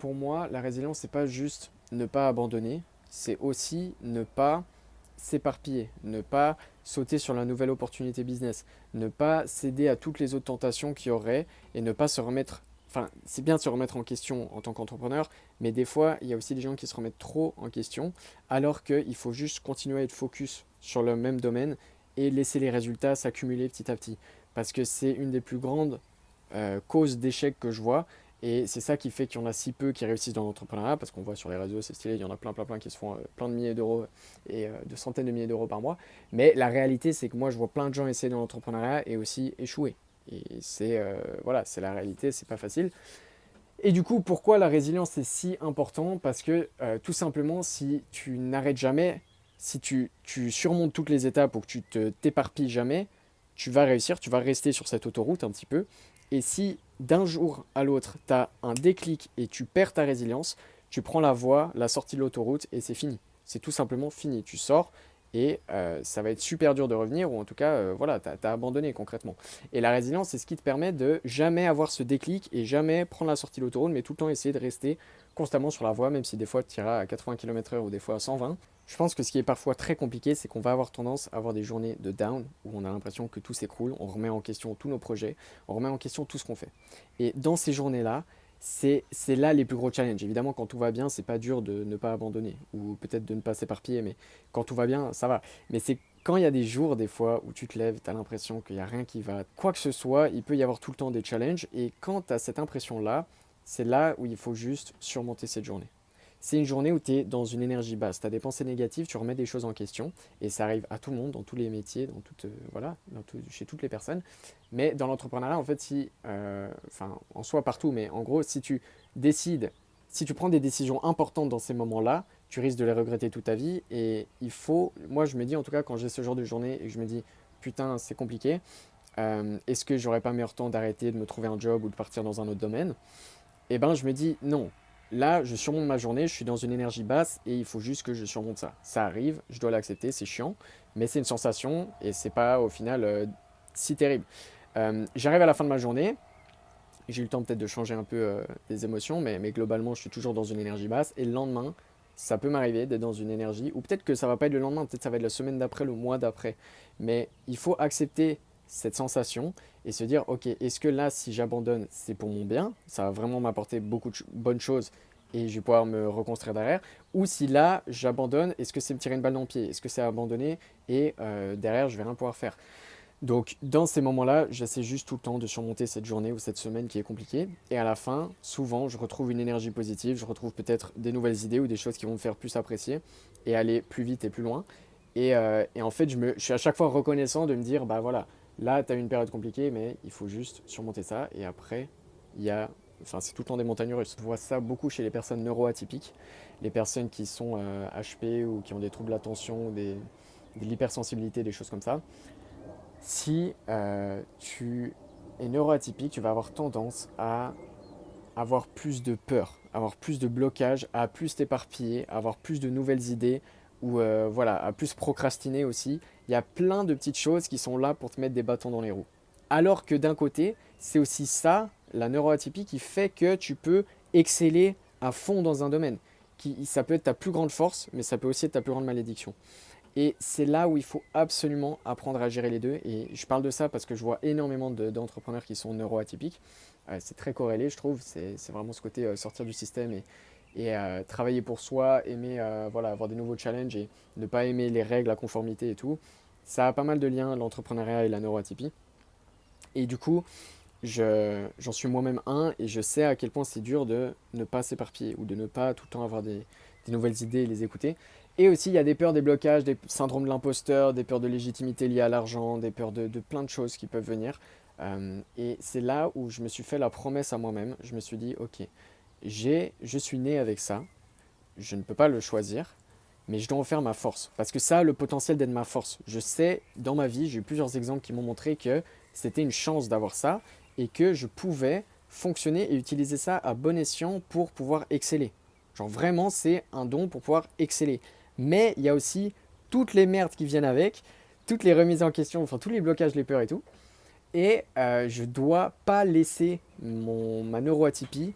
pour moi, la résilience, c'est pas juste ne pas abandonner, c'est aussi ne pas s'éparpiller, ne pas sauter sur la nouvelle opportunité business, ne pas céder à toutes les autres tentations qu'il y aurait et ne pas se remettre. Enfin, c'est bien de se remettre en question en tant qu'entrepreneur, mais des fois, il y a aussi des gens qui se remettent trop en question, alors qu'il faut juste continuer à être focus sur le même domaine et laisser les résultats s'accumuler petit à petit. Parce que c'est une des plus grandes causes d'échec que je vois, et c'est ça qui fait qu'il y en a si peu qui réussissent dans l'entrepreneuriat, parce qu'on voit sur les réseaux, c'est stylé, il y en a plein qui se font plein de milliers d'euros et de centaines de milliers d'euros par mois. Mais la réalité, c'est que moi, je vois plein de gens essayer dans l'entrepreneuriat et aussi échouer. Et c'est voilà, c'est la réalité, c'est pas facile. Et du coup, pourquoi la résilience est si important? Parce que tout simplement, si tu n'arrêtes jamais, si tu surmontes toutes les étapes ou que tu t'éparpilles jamais, tu vas réussir, tu vas rester sur cette autoroute un petit peu. Et si d'un jour à l'autre, tu as un déclic et tu perds ta résilience, tu prends la voie, la sortie de l'autoroute et c'est fini. C'est tout simplement fini. Tu sors et ça va être super dur de revenir, ou en tout cas, voilà, tu as abandonné concrètement. Et la résilience, c'est ce qui te permet de jamais avoir ce déclic et jamais prendre la sortie de l'autoroute, mais tout le temps essayer de rester constamment sur la voie, même si des fois tu iras à 80 km/h ou des fois à 120. Je pense que ce qui est parfois très compliqué, c'est qu'on va avoir tendance à avoir des journées de down, où on a l'impression que tout s'écroule, on remet en question tous nos projets, on remet en question tout ce qu'on fait. Et dans ces journées-là, c'est là les plus gros challenges. Évidemment, quand tout va bien, c'est pas dur de ne pas abandonner, ou peut-être de ne pas s'éparpiller, mais quand tout va bien, ça va. Mais c'est quand il y a des jours, des fois, où tu te lèves, tu as l'impression qu'il n'y a rien qui va. Quoi que ce soit, il peut y avoir tout le temps des challenges. Et quand tu as cette impression-là, c'est là où il faut juste surmonter cette journée. C'est une journée où tu es dans une énergie basse. Tu as des pensées négatives, tu remets des choses en question. Et ça arrive à tout le monde, dans tous les métiers, voilà, chez toutes les personnes. Mais dans l'entrepreneuriat, en fait, enfin, en soi partout, mais en gros, décides, si tu prends des décisions importantes dans ces moments-là, tu risques de les regretter toute ta vie. Et moi je me dis en tout cas quand j'ai ce genre de journée et que je me dis putain c'est compliqué, est-ce que j'aurais pas meilleur temps d'arrêter, de me trouver un job ou de partir dans un autre domaine? Et ben je me dis non. Là, je surmonte ma journée, je suis dans une énergie basse et il faut juste que je surmonte ça. Ça arrive, je dois l'accepter, c'est chiant, mais c'est une sensation et c'est pas au final si terrible. J'arrive à la fin de ma journée, j'ai eu le temps peut-être de changer un peu les émotions, mais globalement, je suis toujours dans une énergie basse. Et le lendemain, ça peut m'arriver d'être dans une énergie, ou peut-être que ça va pas être le lendemain, peut-être ça va être la semaine d'après, le mois d'après. Mais il faut accepter cette sensation et se dire, ok, est-ce que là, si j'abandonne, c'est pour mon bien? Ça va vraiment m'apporter beaucoup de bonnes choses et je vais pouvoir me reconstruire derrière. Ou si là, j'abandonne, est-ce que c'est me tirer une balle dans le pied? Est-ce que c'est abandonner et derrière, je vais rien pouvoir faire? Donc, dans ces moments-là, j'essaie juste tout le temps de surmonter cette journée ou cette semaine qui est compliquée. Et à la fin, souvent, je retrouve une énergie positive, je retrouve peut-être des nouvelles idées ou des choses qui vont me faire plus apprécier et aller plus vite et plus loin. Et en fait, je suis à chaque fois reconnaissant de me dire, bah voilà, là, tu as eu une période compliquée, mais il faut juste surmonter ça. Et après, il y a, enfin, c'est tout le temps des montagnes russes. On voit ça beaucoup chez les personnes neuroatypiques, les personnes qui sont HP ou qui ont des troubles d'attention, de l'hypersensibilité, des choses comme ça. Si tu es neuroatypique, tu vas avoir tendance à avoir plus de peur, avoir plus de blocage, à plus t'éparpiller, à avoir plus de nouvelles idées ou voilà, à plus procrastiner aussi. Il y a plein de petites choses qui sont là pour te mettre des bâtons dans les roues. Alors que d'un côté, c'est aussi ça, la neuroatypie, qui fait que tu peux exceller à fond dans un domaine. Ça peut être ta plus grande force, mais ça peut aussi être ta plus grande malédiction. Et c'est là où il faut absolument apprendre à gérer les deux. Et je parle de ça parce que je vois énormément d'entrepreneurs qui sont neuroatypiques. C'est très corrélé, je trouve. C'est vraiment ce côté sortir du système et travailler pour soi, aimer voilà, avoir des nouveaux challenges et ne pas aimer les règles, la conformité et tout. Ça a pas mal de liens, l'entrepreneuriat et la neuroatypie. Et du coup, j'en suis moi-même un et je sais à quel point c'est dur de ne pas s'éparpiller ou de ne pas tout le temps avoir des nouvelles idées et les écouter. Et aussi, il y a des peurs, des blocages, des syndromes de l'imposteur, des peurs de légitimité liées à l'argent, des peurs de plein de choses qui peuvent venir. Et c'est là où je me suis fait la promesse à moi-même. Je me suis dit, ok, je suis né avec ça, je ne peux pas le choisir, mais je dois en faire ma force. Parce que ça a le potentiel d'être ma force. Je sais, dans ma vie, j'ai eu plusieurs exemples qui m'ont montré que c'était une chance d'avoir ça et que je pouvais fonctionner et utiliser ça à bon escient pour pouvoir exceller. Genre vraiment, c'est un don pour pouvoir exceller. Mais il y a aussi toutes les merdes qui viennent avec, toutes les remises en question, enfin tous les blocages, les peurs et tout. Et je dois pas laisser ma neuroatypie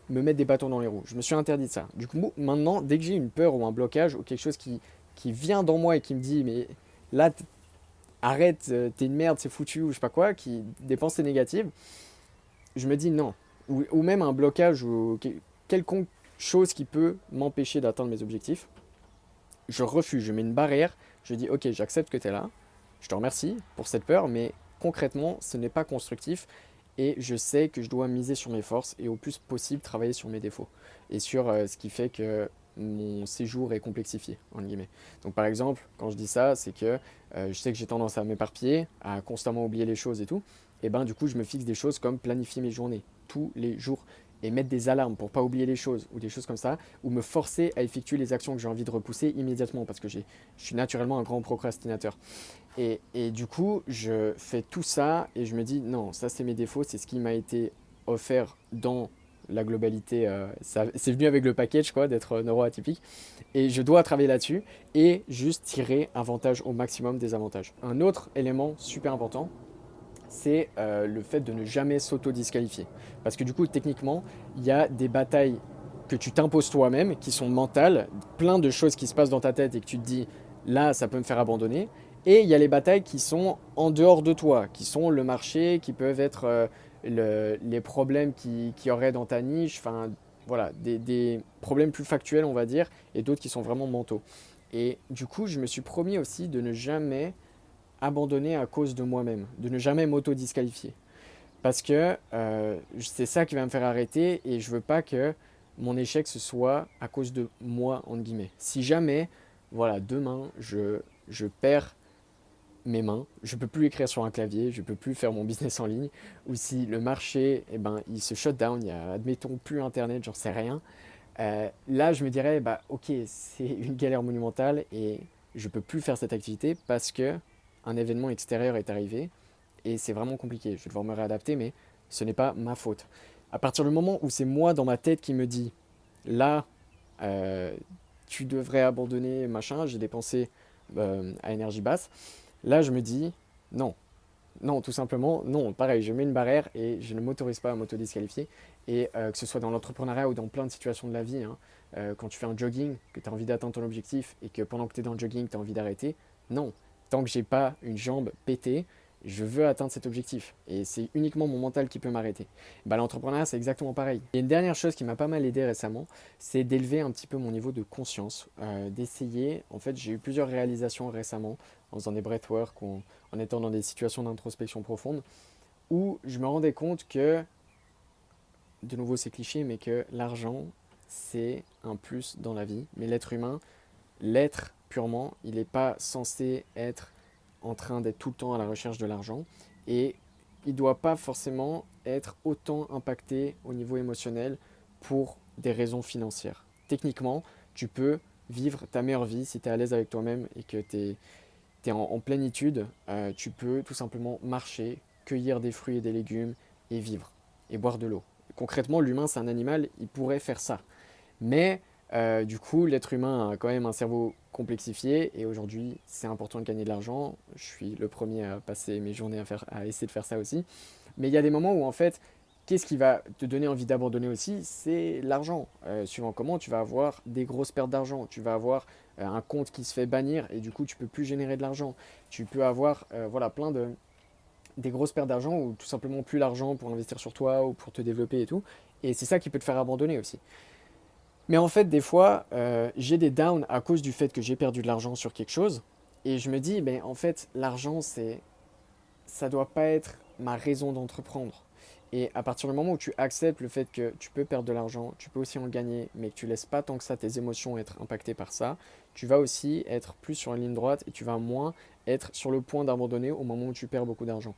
me mettre des bâtons dans les roues. Je me suis interdit de ça. Du coup, maintenant, dès que j'ai une peur ou un blocage ou quelque chose qui vient dans moi et qui me dit, mais là, arrête, t'es une merde, c'est foutu ou je sais pas quoi, qui des pensées négatives, je me dis non. Ou même un blocage ou quelconque chose qui peut m'empêcher d'atteindre mes objectifs, je refuse, je mets une barrière, je dis ok, j'accepte que tu es là, je te remercie pour cette peur, mais concrètement, ce n'est pas constructif et je sais que je dois miser sur mes forces et au plus possible travailler sur mes défauts et sur ce qui fait que mon séjour est complexifié, entre guillemets. Donc par exemple, quand je dis ça, c'est que je sais que j'ai tendance à m'éparpiller, à constamment oublier les choses et tout, et ben du coup je me fixe des choses comme planifier mes journées tous les jours et mettre des alarmes pour pas oublier les choses ou des choses comme ça, ou me forcer à effectuer les actions que j'ai envie de repousser immédiatement parce que je suis naturellement un grand procrastinateur. Et du coup, je fais tout ça et je me dis non, ça c'est mes défauts, c'est ce qui m'a été offert dans la globalité, c'est venu avec le package quoi, d'être neuroatypique et je dois travailler là-dessus et juste tirer avantage au maximum des avantages. Un autre élément super important, c'est le fait de ne jamais s'auto-disqualifier. Parce que du coup, techniquement, il y a des batailles que tu t'imposes toi-même, qui sont mentales, plein de choses qui se passent dans ta tête et que tu te dis, là, ça peut me faire abandonner. Et il y a les batailles qui sont en dehors de toi, qui sont le marché, qui peuvent être les problèmes qu'il y aurait dans ta niche, enfin voilà, des problèmes plus factuels, on va dire, et d'autres qui sont vraiment mentaux. Et du coup, je me suis promis aussi de ne jamais abandonner à cause de moi-même, de ne jamais m'auto-disqualifier. Parce que c'est ça qui va me faire arrêter et je veux pas que mon échec ce soit à cause de moi, entre guillemets. Si jamais, voilà, demain, je perds mes mains, je peux plus écrire sur un clavier, je peux plus faire mon business en ligne, ou si le marché, eh ben, il se shut down, il y a, admettons, plus Internet, j'en sais rien, là, je me dirais, bah, ok, c'est une galère monumentale et je peux plus faire cette activité parce que un événement extérieur est arrivé et c'est vraiment compliqué. Je vais devoir me réadapter, mais ce n'est pas ma faute. À partir du moment où c'est moi dans ma tête qui me dit, là, euh, tu devrais abandonner, machin, j'ai des pensées à énergie basse, là, je me dis, non, non, tout simplement, non. Pareil, je mets une barrière et je ne m'autorise pas à m'auto-disqualifier. Et que ce soit dans l'entrepreneuriat ou dans plein de situations de la vie, hein, quand tu fais un jogging, que tu as envie d'atteindre ton objectif et que pendant que tu es dans le jogging, tu as envie d'arrêter, non. Tant que j'ai pas une jambe pétée, je veux atteindre cet objectif. Et c'est uniquement mon mental qui peut m'arrêter. Bah, l'entrepreneuriat, c'est exactement pareil. Et une dernière chose qui m'a pas mal aidé récemment, c'est d'élever un petit peu mon niveau de conscience, d'essayer. En fait, j'ai eu plusieurs réalisations récemment en faisant des breathwork, en étant dans des situations d'introspection profonde, où je me rendais compte que, de nouveau c'est cliché, mais que l'argent, c'est un plus dans la vie. Mais l'être humain, l'être purement, il n'est pas censé être en train d'être tout le temps à la recherche de l'argent. Et il ne doit pas forcément être autant impacté au niveau émotionnel pour des raisons financières. Techniquement, tu peux vivre ta meilleure vie si tu es à l'aise avec toi-même et que tu es en plénitude, tu peux tout simplement marcher, cueillir des fruits et des légumes et vivre et boire de l'eau. Concrètement, l'humain, c'est un animal, il pourrait faire ça. Mais du coup, l'être humain a quand même un cerveau complexifié et aujourd'hui, c'est important de gagner de l'argent. Je suis le premier à passer mes journées à essayer de faire ça aussi. Mais il y a des moments où en fait, qu'est-ce qui va te donner envie d'abandonner aussi? C'est l'argent. Suivant comment, tu vas avoir des grosses pertes d'argent. Tu vas avoir un compte qui se fait bannir et du coup, tu peux plus générer de l'argent. Tu peux avoir voilà, des grosses pertes d'argent ou tout simplement plus l'argent pour investir sur toi ou pour te développer et tout. Et c'est ça qui peut te faire abandonner aussi. Mais en fait, des fois, j'ai des downs à cause du fait que j'ai perdu de l'argent sur quelque chose. Et je me dis, ben, en fait, l'argent, ça doit pas être ma raison d'entreprendre. Et à partir du moment où tu acceptes le fait que tu peux perdre de l'argent, tu peux aussi en gagner, mais que tu laisses pas tant que ça tes émotions être impactées par ça, tu vas aussi être plus sur une ligne droite et tu vas moins être sur le point d'abandonner au moment où tu perds beaucoup d'argent.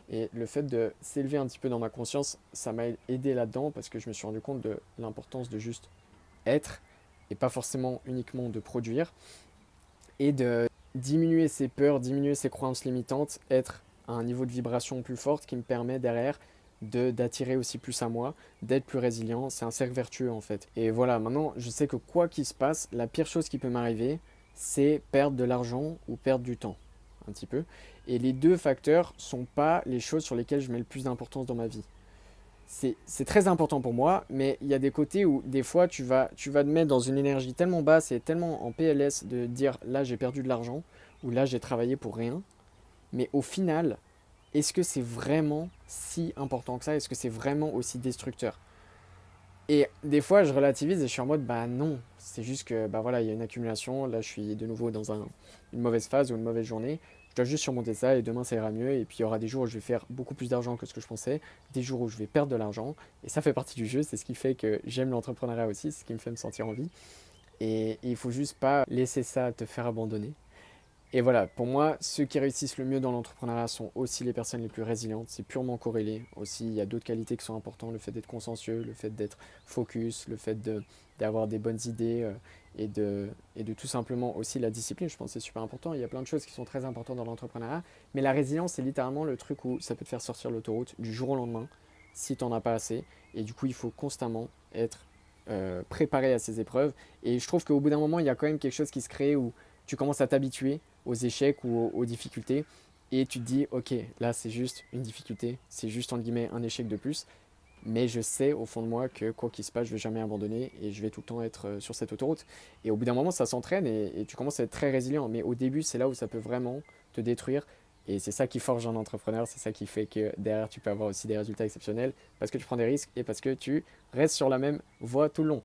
Et le fait de s'élever un petit peu dans ma conscience, ça m'a aidé là-dedans parce que je me suis rendu compte de l'importance de juste être et pas forcément uniquement de produire et de diminuer ses peurs, diminuer ses croyances limitantes, être à un niveau de vibration plus forte qui me permet derrière d'attirer aussi plus à moi, d'être plus résilient. C'est un cercle vertueux en fait. Et voilà, maintenant je sais que quoi qu'il se passe, la pire chose qui peut m'arriver, c'est perdre de l'argent ou perdre du temps, un petit peu. Et les deux facteurs sont pas les choses sur lesquelles je mets le plus d'importance dans ma vie. c'est très important pour moi, mais il y a des côtés où des fois tu vas te mettre dans une énergie tellement basse et tellement en PLS de dire là j'ai perdu de l'argent ou là j'ai travaillé pour rien. Mais au final, est-ce que c'est vraiment si important que ça? Est-ce que c'est vraiment aussi destructeur? Et des fois, je relativise et je suis en mode, bah non, c'est juste que, bah voilà, il y a une accumulation. Là, je suis de nouveau dans une mauvaise phase ou une mauvaise journée. Je dois juste surmonter ça et demain, ça ira mieux. Et puis, il y aura des jours où je vais faire beaucoup plus d'argent que ce que je pensais, des jours où je vais perdre de l'argent. Et ça fait partie du jeu. C'est ce qui fait que j'aime l'entrepreneuriat aussi. C'est ce qui me fait me sentir en vie. Et il faut juste pas laisser ça te faire abandonner. Et voilà, pour moi, ceux qui réussissent le mieux dans l'entrepreneuriat sont aussi les personnes les plus résilientes. C'est purement corrélé. Aussi, il y a d'autres qualités qui sont importantes. Le fait d'être consciencieux, le fait d'être focus, le fait d'avoir des bonnes idées et de tout simplement aussi la discipline. Je pense que c'est super important. Il y a plein de choses qui sont très importantes dans l'entrepreneuriat. Mais la résilience, c'est littéralement le truc où ça peut te faire sortir l'autoroute du jour au lendemain si tu n'en as pas assez. Et du coup, il faut constamment être préparé à ces épreuves. Et je trouve qu'au bout d'un moment, il y a quand même quelque chose qui se crée où tu commences à t'habituer aux échecs ou aux difficultés et tu te dis ok là c'est juste une difficulté, c'est juste entre guillemets un échec de plus, mais je sais au fond de moi que quoi qu'il se passe je vais jamais abandonner et je vais tout le temps être sur cette autoroute. Et au bout d'un moment ça s'entraîne et tu commences à être très résilient, mais au début c'est là où ça peut vraiment te détruire. Et c'est ça qui forge un entrepreneur, c'est ça qui fait que derrière tu peux avoir aussi des résultats exceptionnels parce que tu prends des risques et parce que tu restes sur la même voie tout le long.